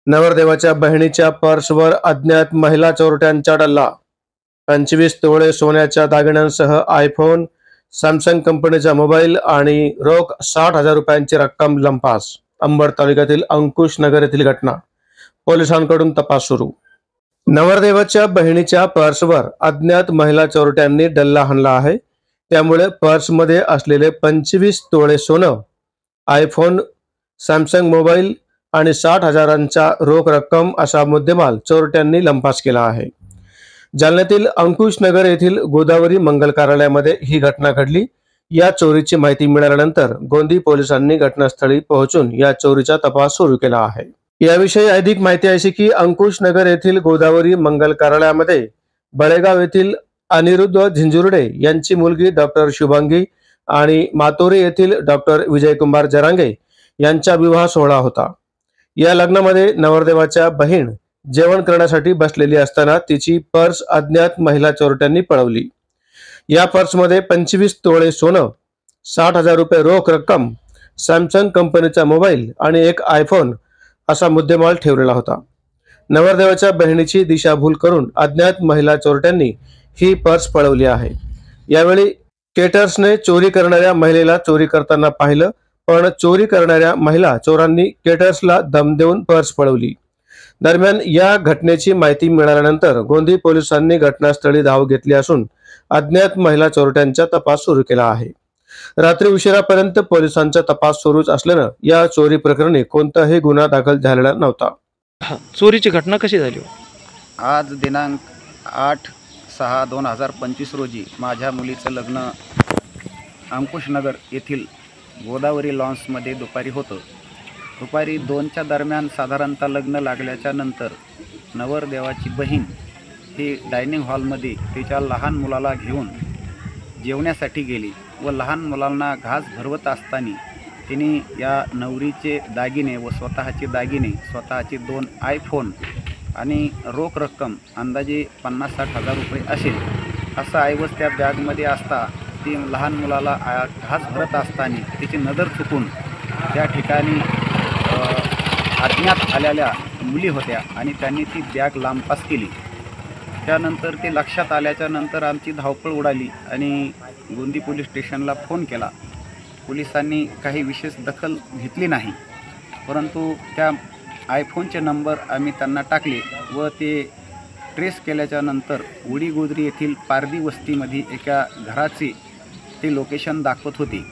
नवरदेवाच्या बहिणीच्या पर्सवर अज्ञात महिला चोरट्यांचा डल्ला। 25 तोळे सोन्याच्या दागिन्यांसह आयफोन, सॅमसंग कंपनीचा मोबाईल आणि रोख 60,000 रुपयांची रक्कम लंपास। अंबड तालुक्यातील अंकुश नगर येथील घटना। पोलिसांकडून तपास सुरू। नवरदेवाच्या बहिणीच्या पर्सवर अज्ञात महिला चोरट्यांनी डल्ला हाणला आहे। त्यामुळे पर्समध्ये असलेले 25 तोळे सोनं, आयफोन, सॅमसंग मोबाईल आणि 60,000चा रोख रक्कम असा मुद्देमाल चोरट्यांनी लंपास केला आहे। जालन्यातील अंकुश नगर येथील गोदावरी मंगल कार्यालयामध्ये ही घटना घडली। या चोरीची माहिती मिळाल्यानंतर गोंदी पोलिसांनी घटनास्थळी पोहोचून या चोरीचा तपास सुरू केला आहे। याविषयी अधिक माहिती अशी की अंकुश नगर येथील गोदावरी मंगल कार्यालयामध्ये बळेगाव येथील अनिरुद्ध झिंजुर्डे यांची मुलगी डॉक्टर शुभांगी आणि मातोरे येथील डॉक्टर विजयकुमार जरांगे यांचा विवाह सोहळा होता। या लग्नामध्ये नवरदेवाच्या बहीण जेवण करण्यासाठी बसलेली असताना तिची पर्स अज्ञात महिला चोरट्यांनी पळवली। या पर्समध्ये 25 तोळे सोनं, 60,000 रुपये रोख रक्कम, सॅमसंग कंपनीचा मोबाईल आणि एक आयफोन असा मुद्देमाल ठेवलेला होता। नवरदेवाच्या बहिणीची दिशाभूल करून अज्ञात महिला चोरट्यांनी ही पर्स पळवली आहे। यावेळी केटर्सने चोरी करणाऱ्या महिलेला चोरी करताना पाहिलं, पण चोरी करणाऱ्या महिला चोरांनी केटर्सला दम देऊन पर्स पळवली। दरम्यान या घटनेची माहिती मिळाल्यानंतर गोंदी पोलिसांनी घटनास्थळी धाव घेतली असून अज्ञात महिला चोरट्यांचा तपास सुरू केला आहे। रात्री उशिरापर्यंत पोलिसांचा तपास सुरूच असल्यानं या चोरी प्रकरणी कोणताही गुन्हा दाखल झालेला नव्हता। चोरीची घटना कशी झाली? आज दिनांक 8/6/2025 रोजी माझ्या मुलीचं लग्न अंकुशनगर येथील गोदावरी लॉन्समध्ये दुपारी होतं। दुपारी 2च्या दरम्यान साधारणतः लग्न लागल्याच्या नंतर नवरदेवाची बहीण ही डायनिंग हॉलमध्ये तिच्या लहान मुलाला घेऊन जेवण्यासाठी गेली व लहान मुलांना घास भरवत असताना तिने या नवरीचे दागिने व स्वतःचे दागिने, स्वतःचे 2 आयफोन आणि रोख रक्कम अंदाजे 50-60 हजार रुपये असेल असा ऐवज त्या बॅगमध्ये असता ती लहान मुलाला घास भरत असताना तिची नजर चुकून त्या ठिकाणी अज्ञात आलेल्या मुली होत्या आणि त्यांनी ती बॅग लांबपास केली। त्यानंतर ते लक्षात आल्याच्या नंतर आमची धावपळ उडाली आणि गोंदी पोलीस स्टेशनला फोन केला। पोलिसांनी काही विशेष दखल घेतली नाही, परंतु त्या आयफोनचे नंबर आम्ही त्यांना टाकले व ते ट्रेस केल्याच्या नंतर उडीगोद्री येथील पारदी वस्तीमध्ये एका घराचे ते लोकेशन दाखवत होते।